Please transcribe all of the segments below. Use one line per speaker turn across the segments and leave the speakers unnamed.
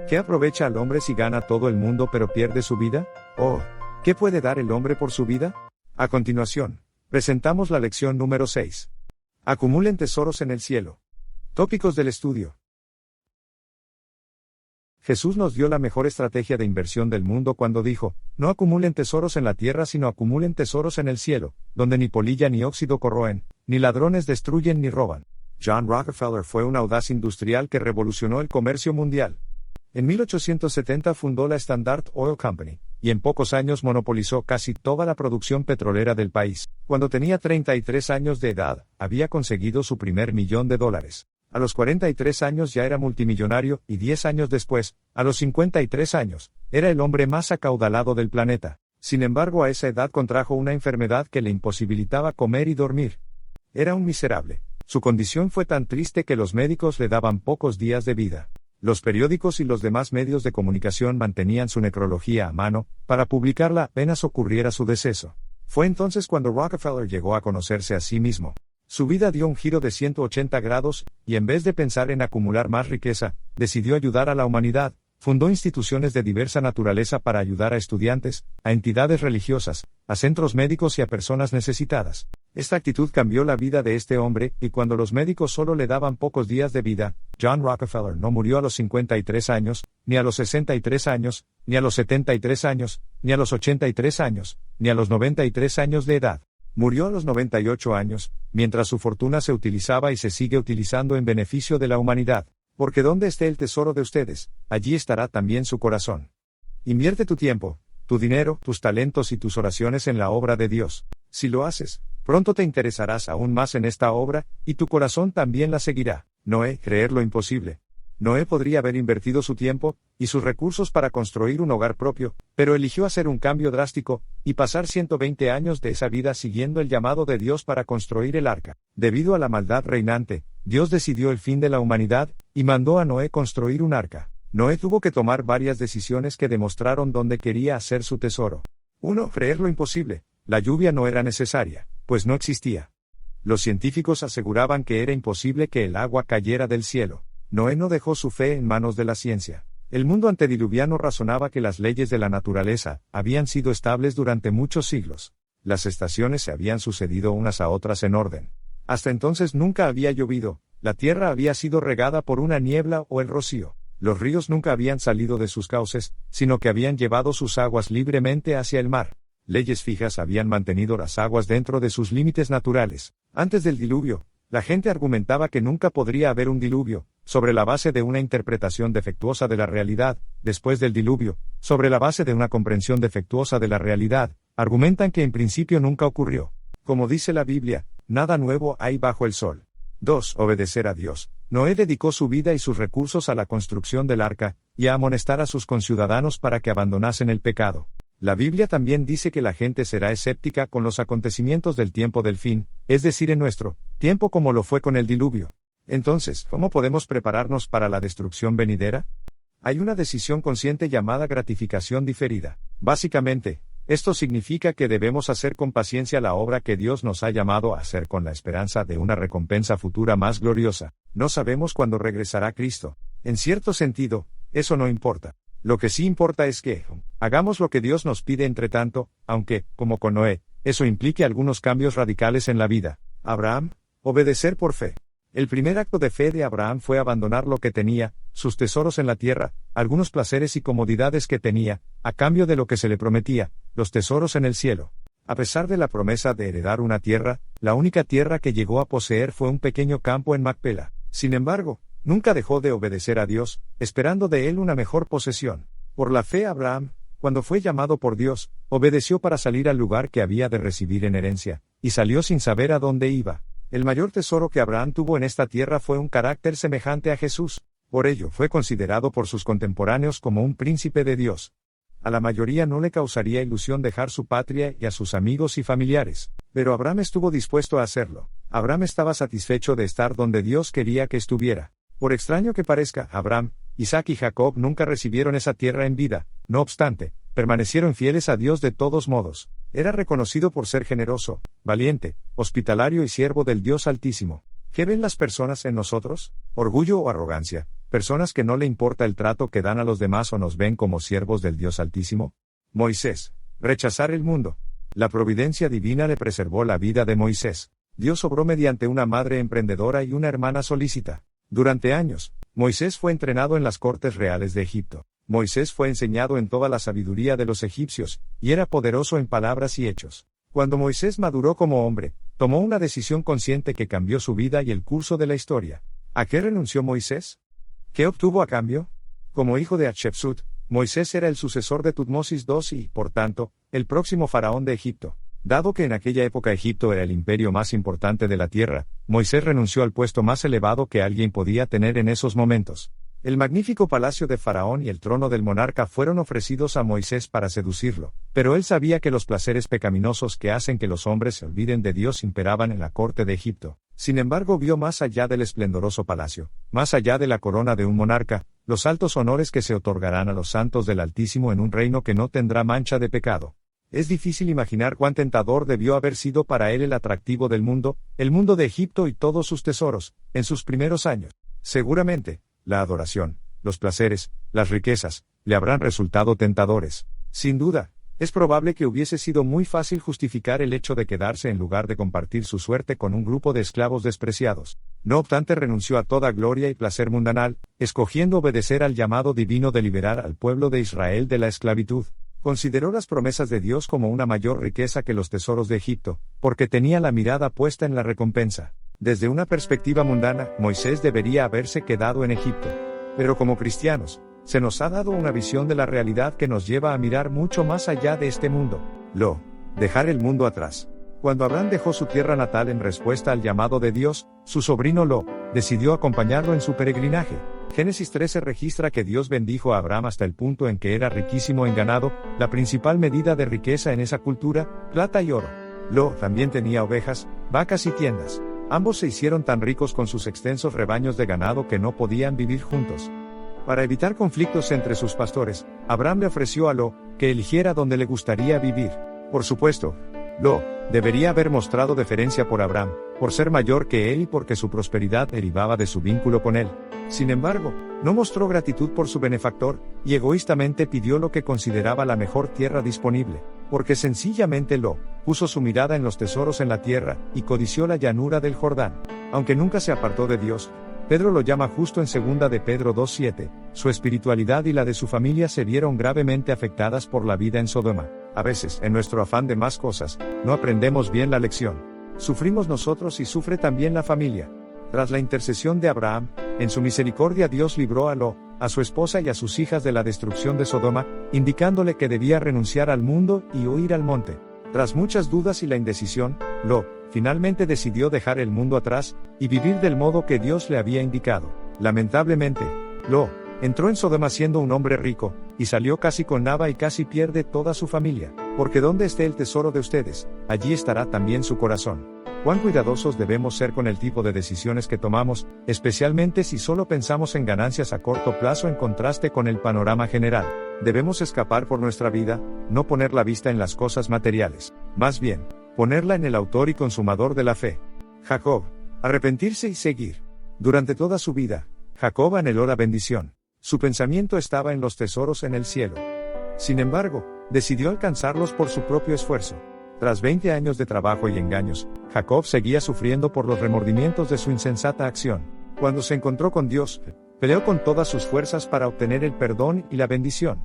¿Qué aprovecha al hombre si gana todo el mundo pero pierde su vida? Oh, ¿qué puede dar el hombre por su vida? A continuación, presentamos la lección número 6. Acumulen tesoros en el cielo. Tópicos del estudio. Jesús nos dio la mejor estrategia de inversión del mundo cuando dijo, no acumulen tesoros en la tierra sino acumulen tesoros en el cielo, donde ni polilla ni óxido corroen, ni ladrones destruyen ni roban. John Rockefeller fue un audaz industrial que revolucionó el comercio mundial. En 1870 fundó la Standard Oil Company, y en pocos años monopolizó casi toda la producción petrolera del país. Cuando tenía 33 años de edad, había conseguido su primer $1.000.000. A los 43 años ya era multimillonario, y 10 años después, a los 53 años, era el hombre más acaudalado del planeta. Sin embargo, a esa edad contrajo una enfermedad que le imposibilitaba comer y dormir. Era un miserable. Su condición fue tan triste que los médicos le daban pocos días de vida. Los periódicos y los demás medios de comunicación mantenían su necrología a mano, para publicarla apenas ocurriera su deceso. Fue entonces cuando Rockefeller llegó a conocerse a sí mismo. Su vida dio un giro de 180 grados, y en vez de pensar en acumular más riqueza, decidió ayudar a la humanidad. Fundó instituciones de diversa naturaleza para ayudar a estudiantes, a entidades religiosas, a centros médicos y a personas necesitadas. Esta actitud cambió la vida de este hombre, y cuando los médicos solo le daban pocos días de vida, John Rockefeller no murió a los 53 años, ni a los 63 años, ni a los 73 años, ni a los 83 años, ni a los 93 años de edad. Murió a los 98 años, mientras su fortuna se utilizaba y se sigue utilizando en beneficio de la humanidad. Porque donde esté el tesoro de ustedes, allí estará también su corazón. Invierte tu tiempo, tu dinero, tus talentos y tus oraciones en la obra de Dios. Si lo haces, pronto te interesarás aún más en esta obra, y tu corazón también la seguirá. Noé, creer lo imposible. Noé podría haber invertido su tiempo y sus recursos para construir un hogar propio, pero eligió hacer un cambio drástico y pasar 120 años de esa vida siguiendo el llamado de Dios para construir el arca. Debido a la maldad reinante, Dios decidió el fin de la humanidad y mandó a Noé construir un arca. Noé tuvo que tomar varias decisiones que demostraron dónde quería hacer su tesoro. 1. Creer lo imposible. La lluvia no era necesaria, pues no existía. Los científicos aseguraban que era imposible que el agua cayera del cielo. Noé no dejó su fe en manos de la ciencia. El mundo antediluviano razonaba que las leyes de la naturaleza habían sido estables durante muchos siglos. Las estaciones se habían sucedido unas a otras en orden. Hasta entonces nunca había llovido, la tierra había sido regada por una niebla o el rocío. Los ríos nunca habían salido de sus cauces, sino que habían llevado sus aguas libremente hacia el mar. Leyes fijas habían mantenido las aguas dentro de sus límites naturales. Antes del diluvio, la gente argumentaba que nunca podría haber un diluvio, sobre la base de una interpretación defectuosa de la realidad. Después del diluvio, sobre la base de una comprensión defectuosa de la realidad, argumentan que en principio nunca ocurrió. Como dice la Biblia, nada nuevo hay bajo el sol. 2. Obedecer a Dios. Noé dedicó su vida y sus recursos a la construcción del arca, y a amonestar a sus conciudadanos para que abandonasen el pecado. La Biblia también dice que la gente será escéptica con los acontecimientos del tiempo del fin, es decir, en nuestro tiempo como lo fue con el diluvio. Entonces, ¿cómo podemos prepararnos para la destrucción venidera? Hay una decisión consciente llamada gratificación diferida. Básicamente, esto significa que debemos hacer con paciencia la obra que Dios nos ha llamado a hacer con la esperanza de una recompensa futura más gloriosa. No sabemos cuándo regresará Cristo. En cierto sentido, eso no importa. Lo que sí importa es que hagamos lo que Dios nos pide entre tanto, aunque, como con Noé, eso implique algunos cambios radicales en la vida. Abraham, obedecer por fe. El primer acto de fe de Abraham fue abandonar lo que tenía, sus tesoros en la tierra, algunos placeres y comodidades que tenía, a cambio de lo que se le prometía, los tesoros en el cielo. A pesar de la promesa de heredar una tierra, la única tierra que llegó a poseer fue un pequeño campo en Macpela. Sin embargo, nunca dejó de obedecer a Dios, esperando de él una mejor posesión. Por la fe Abraham, cuando fue llamado por Dios, obedeció para salir al lugar que había de recibir en herencia, y salió sin saber a dónde iba. El mayor tesoro que Abraham tuvo en esta tierra fue un carácter semejante a Jesús. Por ello fue considerado por sus contemporáneos como un príncipe de Dios. A la mayoría no le causaría ilusión dejar su patria y a sus amigos y familiares, pero Abraham estuvo dispuesto a hacerlo. Abraham estaba satisfecho de estar donde Dios quería que estuviera. Por extraño que parezca, Abraham, Isaac y Jacob nunca recibieron esa tierra en vida. No obstante, permanecieron fieles a Dios de todos modos. Era reconocido por ser generoso, valiente, hospitalario y siervo del Dios Altísimo. ¿Qué ven las personas en nosotros? ¿Orgullo o arrogancia? personas que no le importa el trato que dan a los demás o nos ven como siervos del Dios Altísimo. Moisés. Rechazar el mundo. La providencia divina le preservó la vida de Moisés. Dios obró mediante una madre emprendedora y una hermana solícita. Durante años, Moisés fue entrenado en las cortes reales de Egipto. Moisés fue enseñado en toda la sabiduría de los egipcios, y era poderoso en palabras y hechos. Cuando Moisés maduró como hombre, tomó una decisión consciente que cambió su vida y el curso de la historia. ¿A qué renunció Moisés? ¿Qué obtuvo a cambio? Como hijo de Hatshepsut, Moisés era el sucesor de Tutmosis II y, por tanto, el próximo faraón de Egipto. Dado que en aquella época Egipto era el imperio más importante de la tierra, Moisés renunció al puesto más elevado que alguien podía tener en esos momentos. El magnífico palacio de Faraón y el trono del monarca fueron ofrecidos a Moisés para seducirlo, pero él sabía que los placeres pecaminosos que hacen que los hombres se olviden de Dios imperaban en la corte de Egipto. Sin embargo, vio más allá del esplendoroso palacio, más allá de la corona de un monarca, los altos honores que se otorgarán a los santos del Altísimo en un reino que no tendrá mancha de pecado. Es difícil imaginar cuán tentador debió haber sido para él el atractivo del mundo, el mundo de Egipto y todos sus tesoros, en sus primeros años. Seguramente, la adoración, los placeres, las riquezas, le habrán resultado tentadores. Sin duda, es probable que hubiese sido muy fácil justificar el hecho de quedarse en lugar de compartir su suerte con un grupo de esclavos despreciados. No obstante, renunció a toda gloria y placer mundanal, escogiendo obedecer al llamado divino de liberar al pueblo de Israel de la esclavitud. Consideró las promesas de Dios como una mayor riqueza que los tesoros de Egipto, porque tenía la mirada puesta en la recompensa. Desde una perspectiva mundana, Moisés debería haberse quedado en Egipto. Pero como cristianos, se nos ha dado una visión de la realidad que nos lleva a mirar mucho más allá de este mundo. Dejar el mundo atrás. Cuando Abraham dejó su tierra natal en respuesta al llamado de Dios, su sobrino decidió acompañarlo en su peregrinaje. Génesis 13 registra que Dios bendijo a Abraham hasta el punto en que era riquísimo en ganado, la principal medida de riqueza en esa cultura, plata y oro. También tenía ovejas, vacas y tiendas. Ambos se hicieron tan ricos con sus extensos rebaños de ganado que no podían vivir juntos. Para evitar conflictos entre sus pastores, Abraham le ofreció a que eligiera donde le gustaría vivir. Por supuesto, debería haber mostrado deferencia por Abraham, por ser mayor que él y porque su prosperidad derivaba de su vínculo con él. Sin embargo, no mostró gratitud por su benefactor, y egoístamente pidió lo que consideraba la mejor tierra disponible, porque sencillamente puso su mirada en los tesoros en la tierra, y codició la llanura del Jordán. Aunque nunca se apartó de Dios, Pedro lo llama justo en 2 de Pedro 2:7, su espiritualidad y la de su familia se vieron gravemente afectadas por la vida en Sodoma. A veces, en nuestro afán de más cosas, no aprendemos bien la lección. Sufrimos nosotros y sufre también la familia. Tras la intercesión de Abraham, en su misericordia Dios libró a su esposa y a sus hijas de la destrucción de Sodoma, indicándole que debía renunciar al mundo y huir al monte. Tras muchas dudas y la indecisión, finalmente decidió dejar el mundo atrás, y vivir del modo que Dios le había indicado. Lamentablemente, entró en Sodoma siendo un hombre rico, y salió casi con nada y casi pierde toda su familia. Porque donde esté el tesoro de ustedes, allí estará también su corazón. Cuán cuidadosos debemos ser con el tipo de decisiones que tomamos, especialmente si solo pensamos en ganancias a corto plazo en contraste con el panorama general. Debemos escapar por nuestra vida, no poner la vista en las cosas materiales. Más bien, ponerla en el autor y consumador de la fe. Jacob. Arrepentirse y seguir. Durante toda su vida, Jacob anheló la bendición. Su pensamiento estaba en los tesoros en el cielo. Sin embargo, decidió alcanzarlos por su propio esfuerzo. Tras 20 años de trabajo y engaños, Jacob seguía sufriendo por los remordimientos de su insensata acción. Cuando se encontró con Dios, peleó con todas sus fuerzas para obtener el perdón y la bendición.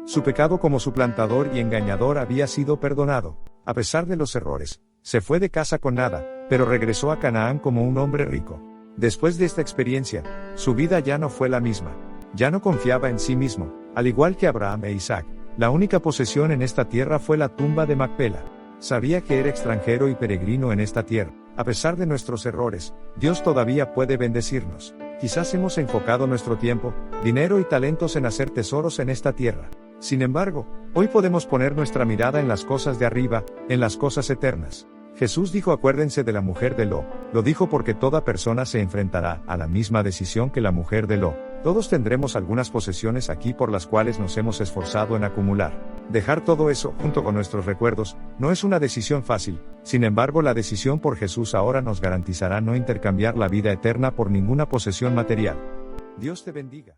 Su pecado como suplantador y engañador había sido perdonado. A pesar de los errores, se fue de casa con nada, pero regresó a Canaán como un hombre rico. Después de esta experiencia, su vida ya no fue la misma. Ya no confiaba en sí mismo. Al igual que Abraham e Isaac, la única posesión en esta tierra fue la tumba de Macpela. Sabía que era extranjero y peregrino en esta tierra. A pesar de nuestros errores, Dios todavía puede bendecirnos. Quizás hemos enfocado nuestro tiempo, dinero y talentos en hacer tesoros en esta tierra. Sin embargo, hoy podemos poner nuestra mirada en las cosas de arriba, en las cosas eternas. Jesús dijo: acuérdense de la mujer de Lo dijo porque toda persona se enfrentará a la misma decisión que la mujer de Todos tendremos algunas posesiones aquí por las cuales nos hemos esforzado en acumular. Dejar todo eso, junto con nuestros recuerdos, no es una decisión fácil. Sin embargo, la decisión por Jesús ahora nos garantizará no intercambiar la vida eterna por ninguna posesión material. Dios te bendiga.